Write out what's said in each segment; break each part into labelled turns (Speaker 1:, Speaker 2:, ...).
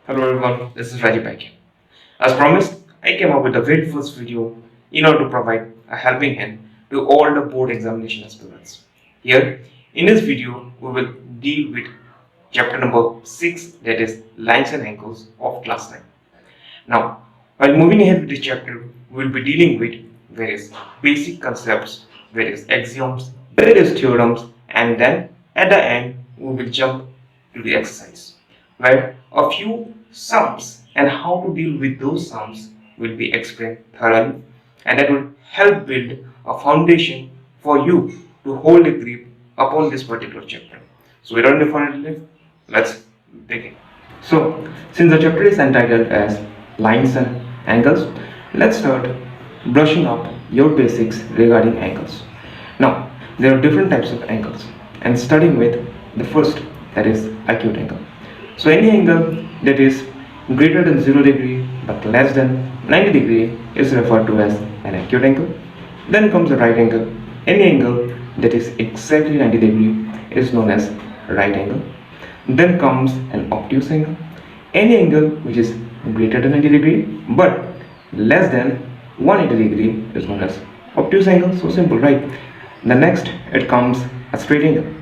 Speaker 1: Hello everyone, this is Rajiv back. As promised, I came up with the very first video in order to provide a helping hand to all the board examination aspirants. Here, in this video, we will deal with chapter number 6, that is lines and angles of class 9. Now, while moving ahead with this chapter, we will be dealing with various basic concepts, various axioms, various theorems, and then at the end, we will jump to the exercise, where a few sums and how to deal with those sums will be explained thoroughly, and that will help build a foundation for you to hold a grip upon this particular chapter. So, without any further delay, let's begin. So, since the chapter is entitled as lines and angles, let's start brushing up your basics regarding angles. Now, there are different types of angles, and starting with the first, that is acute angle. So, any angle that is greater than 0 degree but less than 90 degree is referred to as an acute angle. Then comes a right angle. Any angle that is exactly 90 degree is known as right angle. Then comes an obtuse angle. Any angle which is greater than 90 degree but less than 180 degree is known as obtuse angle. So simple, right? The next, it comes a straight angle.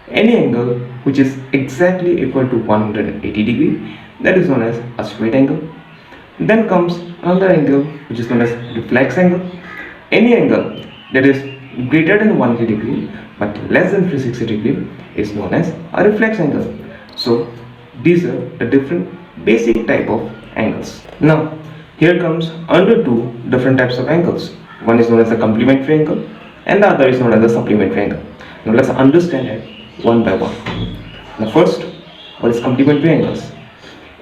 Speaker 1: Any angle which is exactly equal to 180 degree, that is known as a straight angle. Then comes another angle which is known as reflex angle. Any angle that is greater than 180 degree but less than 360 degree is known as a reflex angle. So these are the different basic type of angles. Now here comes another two different types of angles. One is known as a complementary angle and the other is known as a supplementary angle. Now let's understand it one by one. The first, what is complementary angles?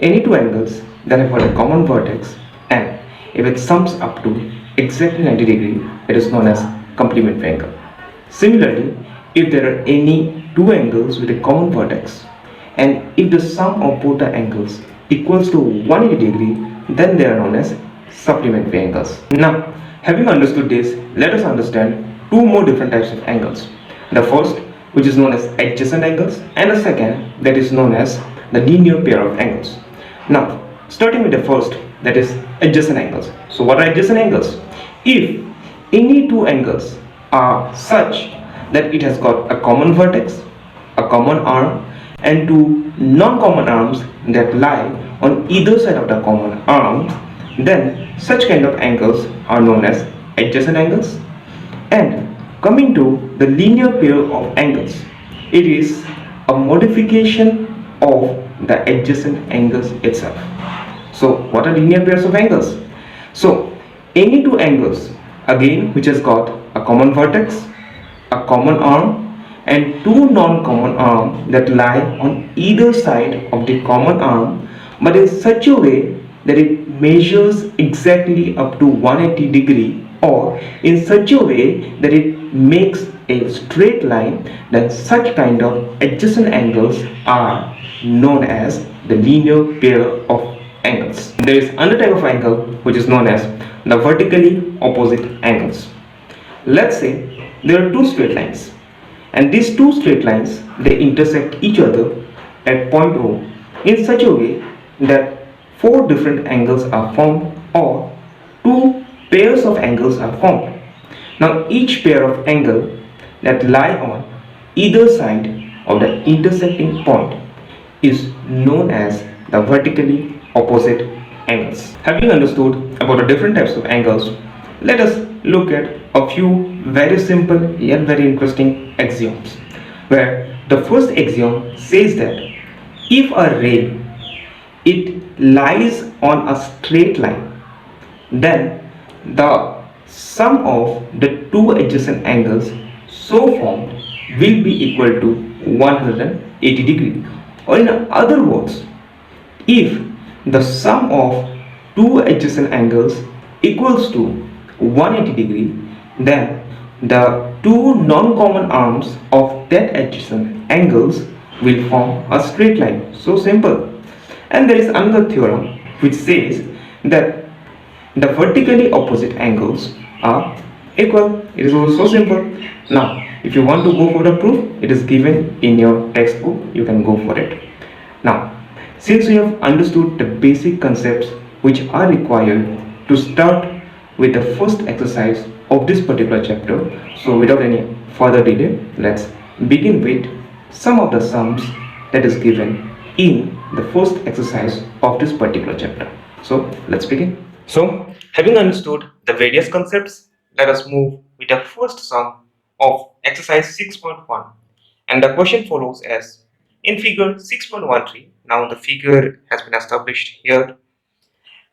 Speaker 1: Any two angles that have got a common vertex and if it sums up to exactly 90 degree, it is known as complementary angle. Similarly, if there are any two angles with a common vertex and if the sum of both the angles equals to 180 degree, then they are known as supplementary angles. Now, having understood this, let us understand two more different types of angles. The first, which is known as adjacent angles, and the second, that is known as the linear pair of angles. Now, starting with the first, that is adjacent angles. So what are adjacent angles? If any two angles are such that it has got a common vertex, a common arm, and two non-common arms that lie on either side of the common arms, then such kind of angles are known as adjacent angles. And coming to the linear pair of angles, it is a modification of the adjacent angles itself. So what are linear pairs of angles? So any two angles again which has got a common vertex, a common arm, and two non-common arms that lie on either side of the common arm but in such a way that it measures exactly up to 180 degree or in such a way that it makes a straight line, then such kind of adjacent angles are known as the linear pair of angles. There is another type of angle which is known as the vertically opposite angles. Let's say there are two straight lines and these two straight lines, they intersect each other at point O in such a way that four different angles are formed or two pairs of angles are formed. Now each pair of angle that lie on either side of the intersecting point is known as the vertically opposite angles. Having understood about the different types of angles, let us look at a few very simple yet very interesting axioms, where the first axiom says that if a ray it lies on a straight line, then the sum of the two adjacent angles so formed will be equal to 180 degree. Or in other words, if the sum of two adjacent angles equals to 180 degree, then the two non-common arms of that adjacent angles will form a straight line. So simple. And there is another theorem which says that the vertically opposite angles are equal. It is also so simple. Now, if you want to go for the proof, it is given in your textbook. You can go for it. Now, Since we have understood the basic concepts which are required to start with the first exercise of this particular chapter, so without any further delay, let's begin with some of the sums that is given in the first exercise of this particular chapter. So let's begin. So, having understood the various concepts, let us move with the first sum of exercise 6.1, and the question follows as in figure 6.13. Now the figure has been established here.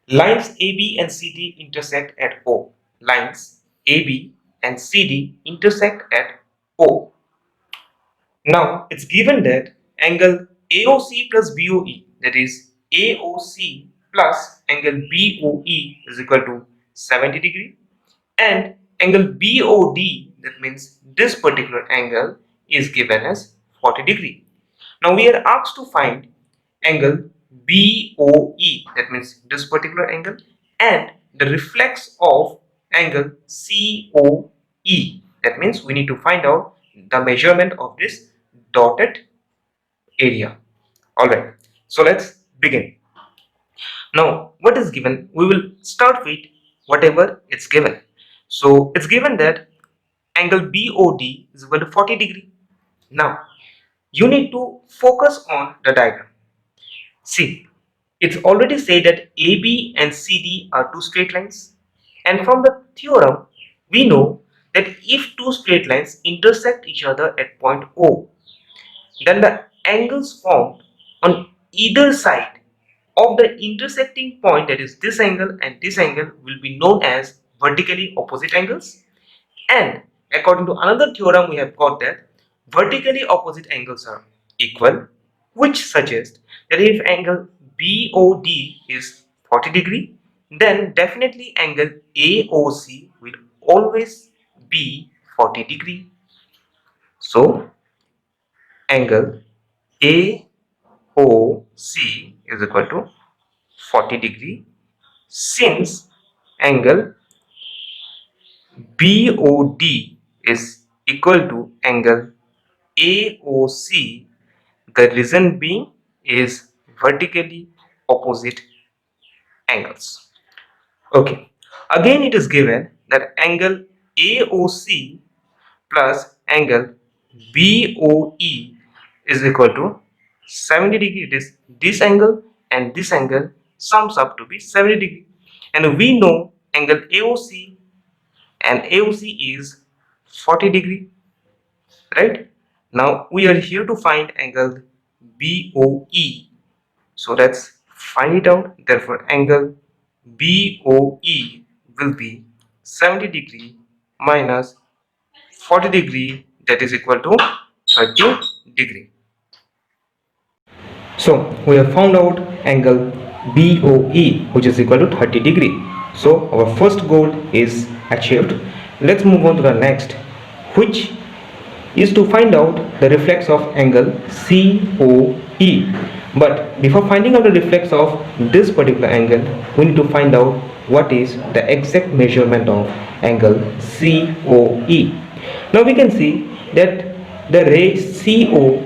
Speaker 1: Lines AB and CD intersect at O. Lines AB and CD intersect at O. Now it's given that angle AOC plus BOE, that is AOC plus angle BOE is equal to 70 degree, and angle BOD, that means this particular angle, is given as 40 degree. Now we are asked to find angle BOE, that means this particular angle, and the reflex of angle COE, that means we need to find out the measurement of this dotted area. Alright, so let's begin. Now what is given, we will start with whatever it's given. So it's given that angle BOD is equal to 40 degree. Now you need to focus on the diagram. See, it's already said that AB and CD are two straight lines, and from the theorem we know that if two straight lines intersect each other at point O, then the angles formed on either side of the intersecting point, that is this angle and this angle, will be known as vertically opposite angles. And according to another theorem, we have got that vertically opposite angles are equal, which suggests that if angle BOD is 40 degree, then definitely angle AOC will always be 40 degree. So angle AOC is equal to 40 degree, since angle BOD is equal to angle AOC, the reason being is vertically opposite angles. Okay, again it is given that angle AOC plus angle BOE is equal to 70 degree. It is this angle and this angle sums up to be 70 degree, and we know angle AOC and AOC is 40 degree, right? Now we are here to find angle BOE, so let's find it out. Therefore angle BOE will be 70 degree minus 40 degree, that is equal to 30 degree. So we have found out angle BOE, which is equal to 30 degree. So our first goal is achieved. Let's move on to the next, which is to find out the reflex of angle COE. But before finding out the reflex of this particular angle, we need to find out what is the exact measurement of angle COE. Now we can see that the ray COEO,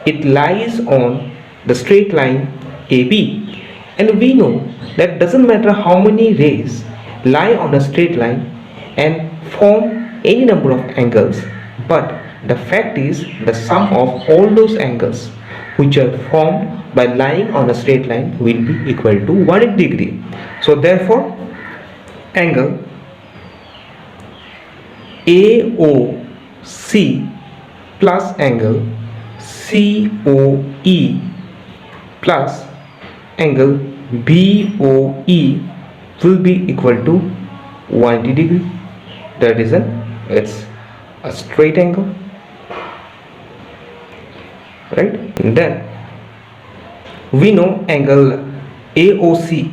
Speaker 1: it lies on the straight line AB, and we know that doesn't matter how many rays lie on a straight line and form any number of angles, but the fact is the sum of all those angles which are formed by lying on a straight line will be equal to 180 degree. So therefore angle AOC plus angle COE plus angle BOE will be equal to 180 degree. That is it's a straight angle, right? And then we know angle AOC,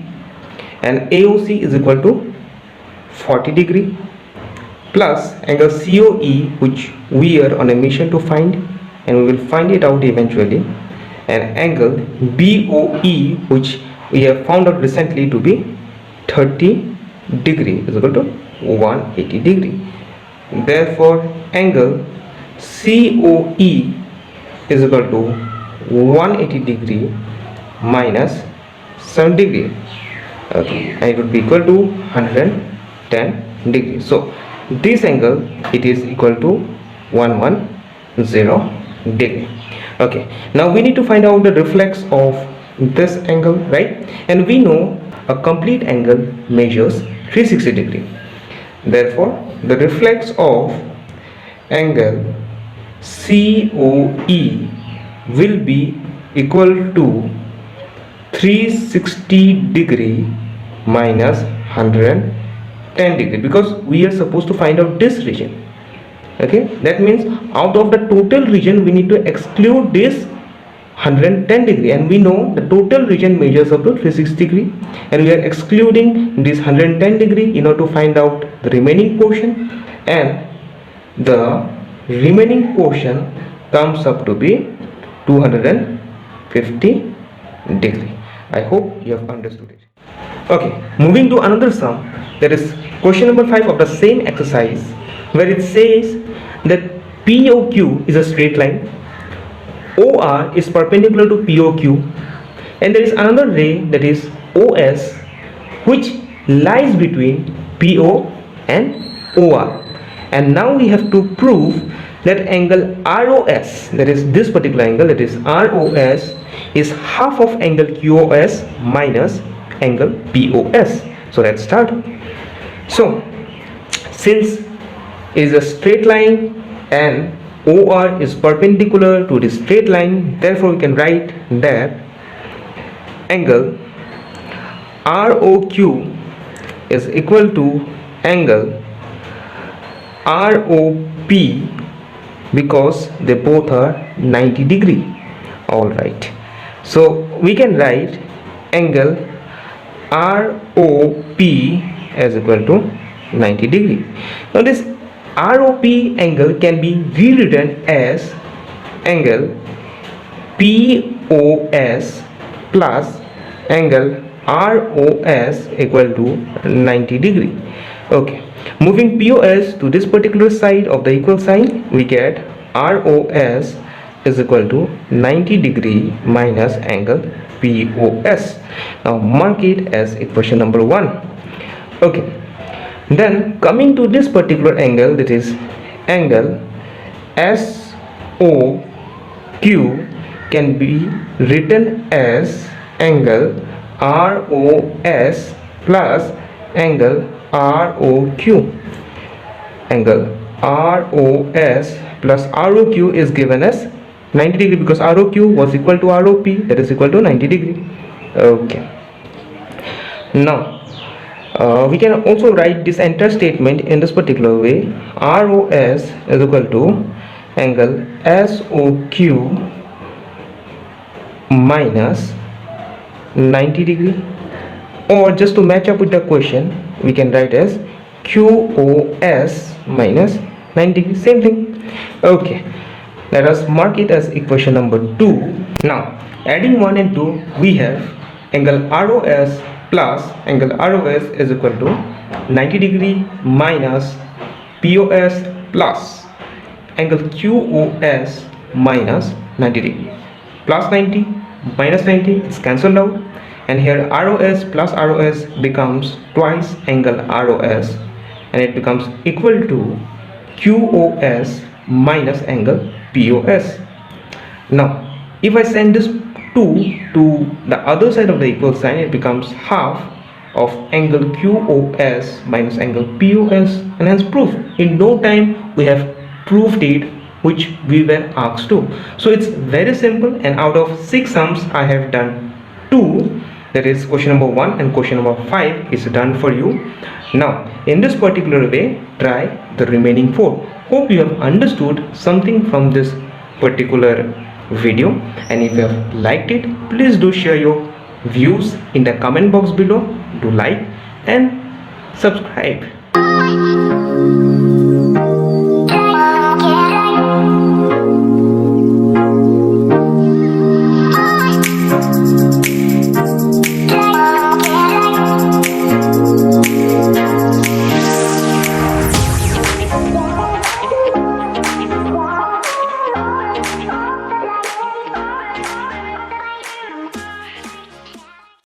Speaker 1: and AOC is equal to 40 degree plus angle COE, which we are on a mission to find, and we will find it out eventually, and angle BOE, which we have found out recently to be 30 degree, is equal to 180 degree. Therefore angle COE is equal to
Speaker 2: 180 degree minus 7 degree. Okay, and it would be equal to 110 degree. So this angle, it is equal to 110 degree. Okay, now we need to find out the reflex of this angle, right? And we know a complete angle measures 360 degree. Therefore the reflex of angle COE will be equal to 360 degree minus 110 degree, because we are supposed to find out this region. Okay, that means out of the total region we need to exclude this 110 degree, and we know the total region measures up to 360 degree, and we are excluding this 110 degree in order to find out the remaining portion, and the remaining portion comes up to be 250 degree. I hope you have understood it. Okay, moving to another sum, that is question number 5 of the same exercise, where it says that POQ is a straight line, OR is perpendicular to POQ, and there is another ray, that is OS, which lies between PO and OR. And now we have to prove that angle ROS, that is this particular angle, that is ROS, is half of angle QOS minus angle POS. So let's start. So since it is a straight line and OR is perpendicular to the straight line, therefore we can write that angle ROQ is equal to angle ROP, because they both are 90 degree. Alright, so we can write angle ROP as equal to 90 degree. Now this ROP angle can be rewritten as angle POS plus angle ROS equal to 90 degree. Okay, moving POS to this particular side of the equal sign, we get ROS is equal to 90 degree minus angle POS. Now mark it as equation number 1. Okay, then coming to this particular angle, that is angle SOQ, can be written as angle ROS plus angle ROQ. Angle ROS plus ROQ is given as 90 degree, because ROQ was equal to ROP, that is equal to 90 degree. Okay, now we can also write this entire statement in this particular way: ROS is equal to angle SOQ minus 90 degree, or just to match up with the question, we can write as QOS minus 90 degree, same thing. Okay, let us mark it as equation number 2. Now adding 1 and 2, we have angle ROS plus angle ROS is equal to 90 degree minus POS plus angle QOS minus 90 degree. Plus 90 minus 90 is cancelled out, and here ROS plus ROS becomes twice angle ROS, and it becomes equal to QOS minus angle POS. Now if I send this 2 to the other side of the equal sign, it becomes half of angle QOS minus angle POS, and hence proof. In no time we have proved it, which we were asked to. So it's very simple, and out of 6 sums I have done 2, that is question number 1 and question number 5 is done for you. Now in this particular way, try the remaining 4. Hope you have understood something from this particular video, and if you have liked it, please do share your views in the comment box below. Do like and subscribe.